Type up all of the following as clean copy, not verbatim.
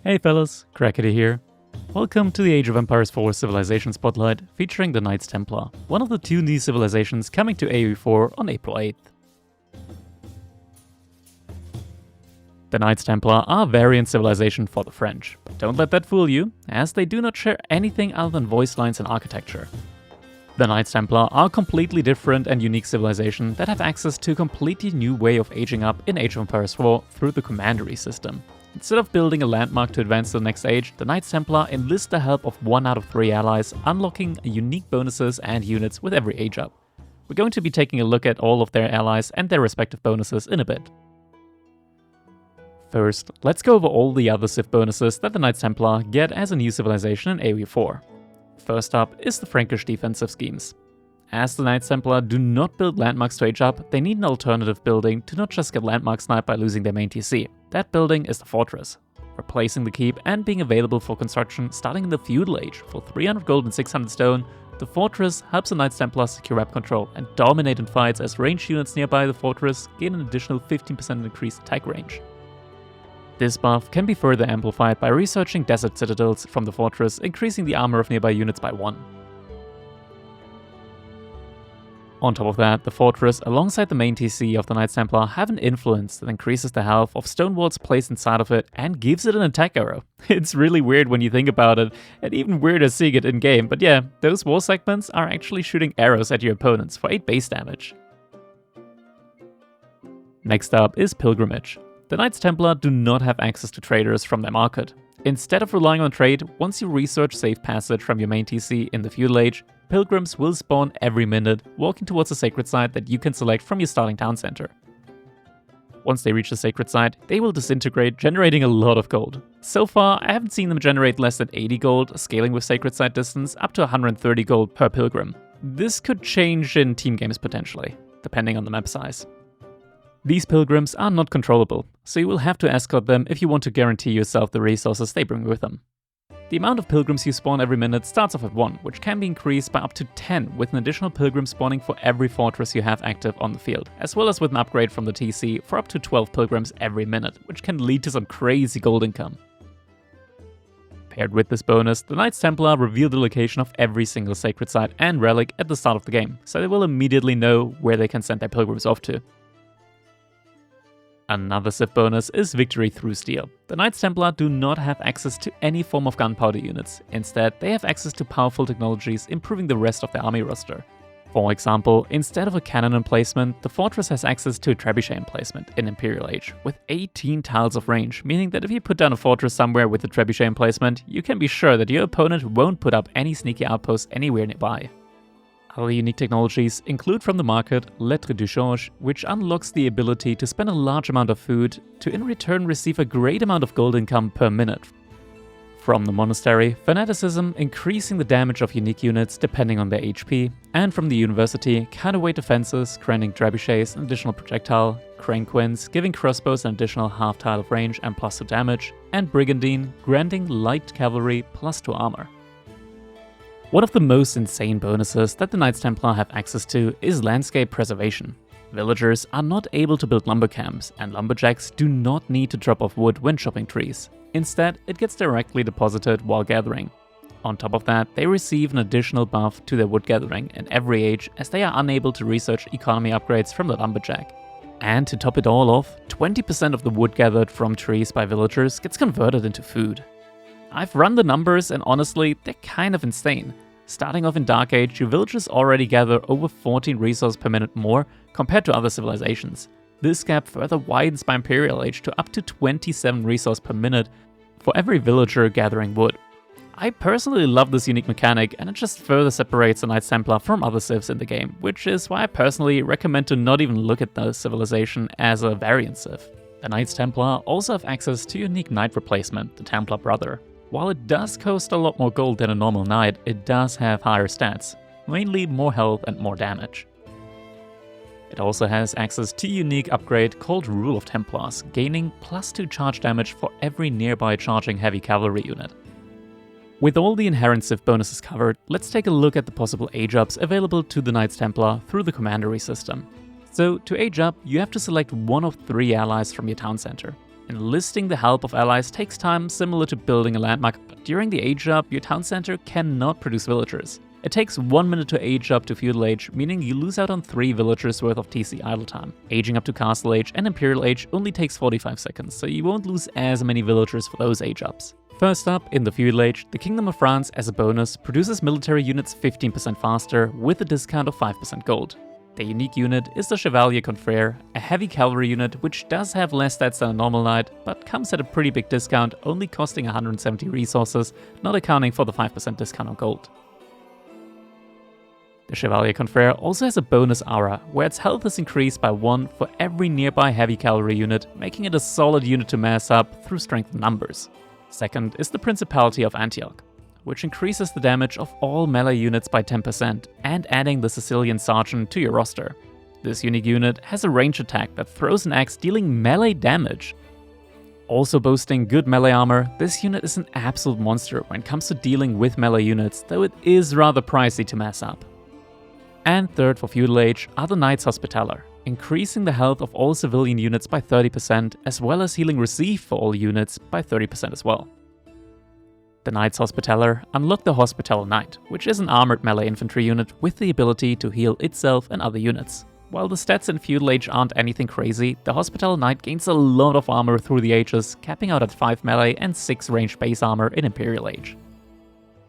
Hey fellas, Crackety here. Welcome to the Age of Empires 4 Civilization Spotlight featuring the Knights Templar, one of the two new civilizations coming to AoE 4 on April 8th. The Knights Templar are a variant civilization for the French, but don't let that fool you, as they do not share anything other than voice lines and architecture. The Knights Templar are a completely different and unique civilization that have access to a completely new way of aging up in Age of Empires 4 through the commandery system. Instead of building a landmark to advance to the next age, the Knights Templar enlist the help of 1 out of 3 allies, unlocking unique bonuses and units with every age up. We're going to be taking a look at all of their allies and their respective bonuses in a bit. First, let's go over all the other Civ bonuses that the Knights Templar get as a new civilization in AoE 4. First up is the Frankish defensive schemes. As the Knights Templar do not build landmarks to age up, they need an alternative building to not just get landmark sniped by losing their main TC. That building is the fortress, replacing the keep and being available for construction starting in the Feudal Age. For 300 gold and 600 stone, the fortress helps the Knights Templar secure map control and dominate in fights as ranged units nearby the fortress gain an additional 15% increased attack range. This buff can be further amplified by researching desert citadels from the fortress, increasing the armor of nearby units by 1. On top of that, the fortress alongside the main TC of the Knights Templar have an influence that increases the health of stone walls placed inside of it and gives it an attack arrow. It's really weird when you think about it, and even weirder seeing it in game, but yeah, those wall segments are actually shooting arrows at your opponents for 8 base damage. Next up is Pilgrimage. The Knights Templar do not have access to traders from their market. Instead of relying on trade, once you research safe passage from your main TC in the Feudal Age, pilgrims will spawn every minute, walking towards a sacred site that you can select from your starting town center. Once they reach the sacred site, they will disintegrate, generating a lot of gold. So far, I haven't seen them generate less than 80 gold, scaling with sacred site distance up to 130 gold per pilgrim. This could change in team games potentially, depending on the map size. These pilgrims are not controllable, so you will have to escort them if you want to guarantee yourself the resources they bring with them. The amount of pilgrims you spawn every minute starts off at 1, which can be increased by up to 10 with an additional pilgrim spawning for every fortress you have active on the field, as well as with an upgrade from the TC for up to 12 pilgrims every minute, which can lead to some crazy gold income. Paired with this bonus, the Knights Templar reveal the location of every single sacred site and relic at the start of the game, so they will immediately know where they can send their pilgrims off to. Another Civ bonus is Victory Through Steel. The Knights Templar do not have access to any form of gunpowder units. Instead, they have access to powerful technologies improving the rest of their army roster. For example, instead of a cannon emplacement, the fortress has access to a trebuchet emplacement in Imperial Age, with 18 tiles of range, meaning that if you put down a fortress somewhere with a trebuchet emplacement, you can be sure that your opponent won't put up any sneaky outposts anywhere nearby. Other unique technologies include from the market Lettre du Change, which unlocks the ability to spend a large amount of food to in return receive a great amount of gold income per minute. From the monastery, Fanaticism, increasing the damage of unique units depending on their HP, and from the university, counterweight defenses, granting trebuchets an additional projectile, Cranquins, giving crossbows an additional half tile of range and +2 damage, and Brigandine, granting light cavalry +2 armor. One of the most insane bonuses that the Knights Templar have access to is landscape preservation. Villagers are not able to build lumber camps, and lumberjacks do not need to drop off wood when chopping trees. Instead, it gets directly deposited while gathering. On top of that, they receive an additional buff to their wood gathering in every age, as they are unable to research economy upgrades from the lumberjack. And to top it all off, 20% of the wood gathered from trees by villagers gets converted into food. I've run the numbers and honestly, they're kind of insane. Starting off in Dark Age, your villagers already gather over 14 resources per minute more compared to other civilizations. This gap further widens by Imperial Age to up to 27 resources per minute for every villager gathering wood. I personally love this unique mechanic, and it just further separates the Knights Templar from other civs in the game, which is why I personally recommend to not even look at the civilization as a variant civ. The Knights Templar also have access to unique knight replacement, the Templar Brother. While it does cost a lot more gold than a normal knight, it does have higher stats, mainly more health and more damage. It also has access to a unique upgrade called Rule of Templars, gaining +2 charge damage for every nearby charging heavy cavalry unit. With all the inherent Civ bonuses covered, let's take a look at the possible age ups available to the Knights Templar through the commandery system. So to age up, you have to select one of 3 allies from your town center. Enlisting the help of allies takes time, similar to building a landmark, but during the age up, your town center cannot produce villagers. It takes 1 minute to age up to Feudal Age, meaning you lose out on 3 villagers worth of TC idle time. Aging up to Castle Age and Imperial Age only takes 45 seconds, so you won't lose as many villagers for those age ups. First up, in the Feudal Age, the Kingdom of France, as a bonus, produces military units 15% faster with a discount of 5% gold. The unique unit is the Chevalier Confrere, a heavy cavalry unit which does have less stats than a normal knight, but comes at a pretty big discount, only costing 170 resources, not accounting for the 5% discount on gold. The Chevalier Confrere also has a bonus aura, where its health is increased by 1 for every nearby heavy cavalry unit, making it a solid unit to mass up through strength in numbers. Second is the Principality of Antioch, which increases the damage of all melee units by 10% and adding the Sicilian Sergeant to your roster. This unique unit has a range attack that throws an axe dealing melee damage. Also boasting good melee armor, this unit is an absolute monster when it comes to dealing with melee units, though it is rather pricey to mass up. And third for Feudal Age are the Knights Hospitaller, increasing the health of all civilian units by 30%, as well as healing received for all units by 30% as well. The Knights Hospitaller unlock the Hospitaller Knight, which is an armored melee infantry unit with the ability to heal itself and other units. While the stats in Feudal Age aren't anything crazy, the Hospitaller Knight gains a lot of armor through the ages, capping out at 5 melee and 6 ranged base armor in Imperial Age.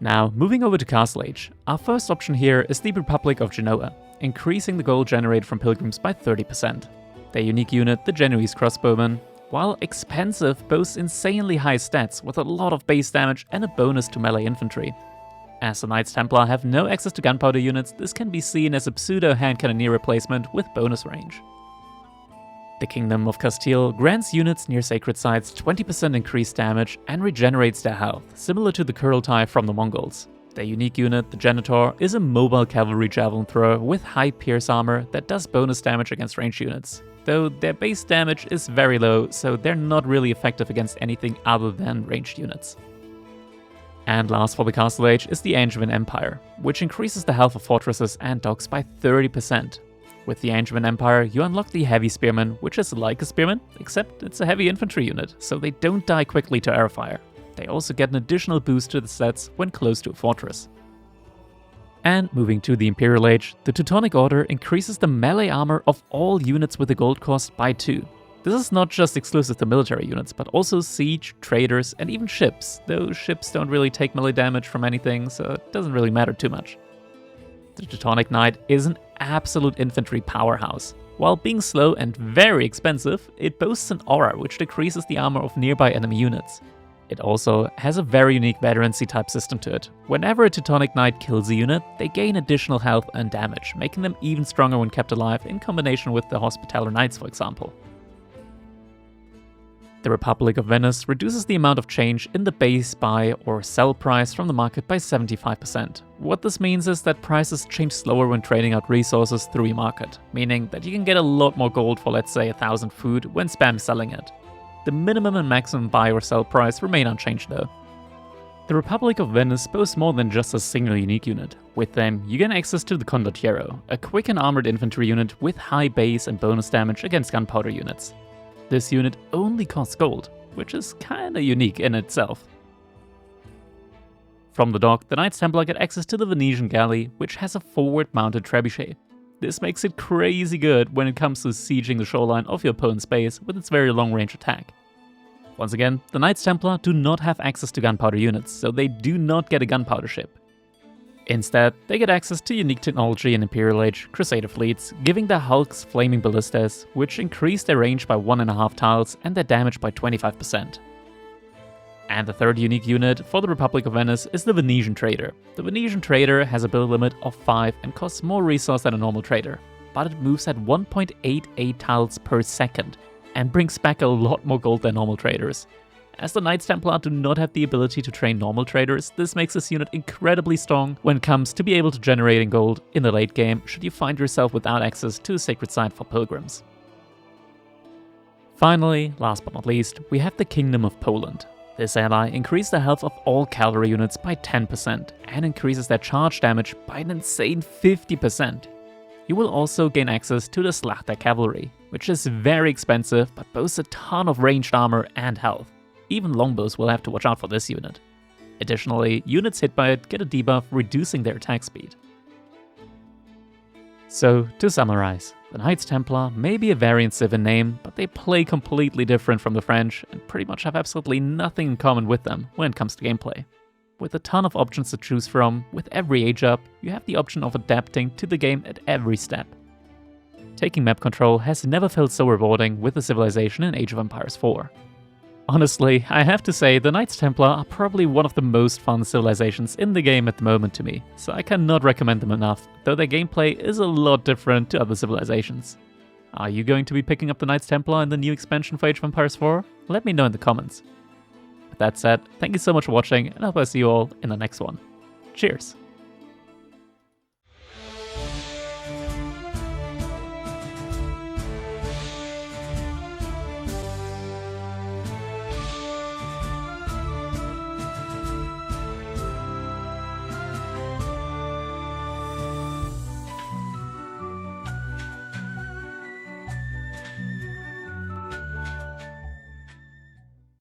Now, moving over to Castle Age, our first option here is the Republic of Genoa, increasing the gold generated from pilgrims by 30%. Their unique unit, the Genoese Crossbowman, while expensive, boasts insanely high stats with a lot of base damage and a bonus to melee infantry. As the Knights Templar have no access to gunpowder units, this can be seen as a pseudo hand cannoneer replacement with bonus range. The Kingdom of Castile grants units near sacred sites 20% increased damage and regenerates their health, similar to the Kurultai from the Mongols. Their unique unit, the Genitor, is a mobile cavalry javelin thrower with high pierce armor that does bonus damage against ranged units, though their base damage is very low, so they're not really effective against anything other than ranged units. And last for the Castle Age is the Angevin Empire, which increases the health of fortresses and docks by 30%. With the Angevin Empire, you unlock the Heavy Spearman, which is like a spearman, except it's a heavy infantry unit, so they don't die quickly to airfire. They also get an additional boost to the stats when close to a fortress. And moving to the Imperial Age, the Teutonic Order increases the melee armor of all units with a gold cost by 2. This is not just exclusive to military units, but also siege, traders, and even ships, though ships don't really take melee damage from anything, so it doesn't really matter too much. The Teutonic Knight is an absolute infantry powerhouse. While being slow and very expensive, it boasts an aura which decreases the armor of nearby enemy units. It also has a very unique veterancy type system to it. Whenever a Teutonic Knight kills a unit, they gain additional health and damage, making them even stronger when kept alive in combination with the Hospitaller Knights, for example. The Republic of Venice reduces the amount of change in the base buy or sell price from the market by 75%. What this means is that prices change slower when trading out resources through your market, meaning that you can get a lot more gold for, let's say, 1,000 food when spam selling it. The minimum and maximum buy or sell price remain unchanged though. The Republic of Venice boasts more than just a single unique unit. With them, you gain access to the Condottiero, a quick and armored infantry unit with high base and bonus damage against gunpowder units. This unit only costs gold, which is kinda unique in itself. From the dock, the Knights Templar get access to the Venetian Galley, which has a forward-mounted trebuchet. This makes it crazy good when it comes to sieging the shoreline of your opponent's base with its very long-range attack. Once again, the Knights Templar do not have access to gunpowder units, so they do not get a gunpowder ship. Instead, they get access to unique technology in Imperial Age Crusader fleets, giving the hulks flaming ballistas, which increase their range by 1.5 tiles and their damage by 25%. And the third unique unit for the Republic of Venice is the Venetian Trader. The Venetian Trader has a build limit of 5 and costs more resource than a normal trader, but it moves at 1.88 tiles per second and brings back a lot more gold than normal traders. As the Knights Templar do not have the ability to train normal traders, this makes this unit incredibly strong when it comes to be able to generating gold in the late game should you find yourself without access to a sacred site for pilgrims. Finally, last but not least, we have the Kingdom of Poland. This ally increases the health of all cavalry units by 10% and increases their charge damage by an insane 50%. You will also gain access to the Slachta Cavalry, which is very expensive but boasts a ton of ranged armor and health. Even longbows will have to watch out for this unit. Additionally, units hit by it get a debuff reducing their attack speed. So, to summarize, the Knights Templar may be a variant Civ in name, but they play completely different from the French and pretty much have absolutely nothing in common with them when it comes to gameplay. With a ton of options to choose from, with every age up, you have the option of adapting to the game at every step. Taking map control has never felt so rewarding with a Civilization in Age of Empires 4. Honestly, I have to say the Knights Templar are probably one of the most fun civilizations in the game at the moment to me, so I cannot recommend them enough, though their gameplay is a lot different to other civilizations. Are you going to be picking up the Knights Templar in the new expansion for Age of Empires 4? Let me know in the comments. With that said, thank you so much for watching, and I hope I see you all in the next one. Cheers!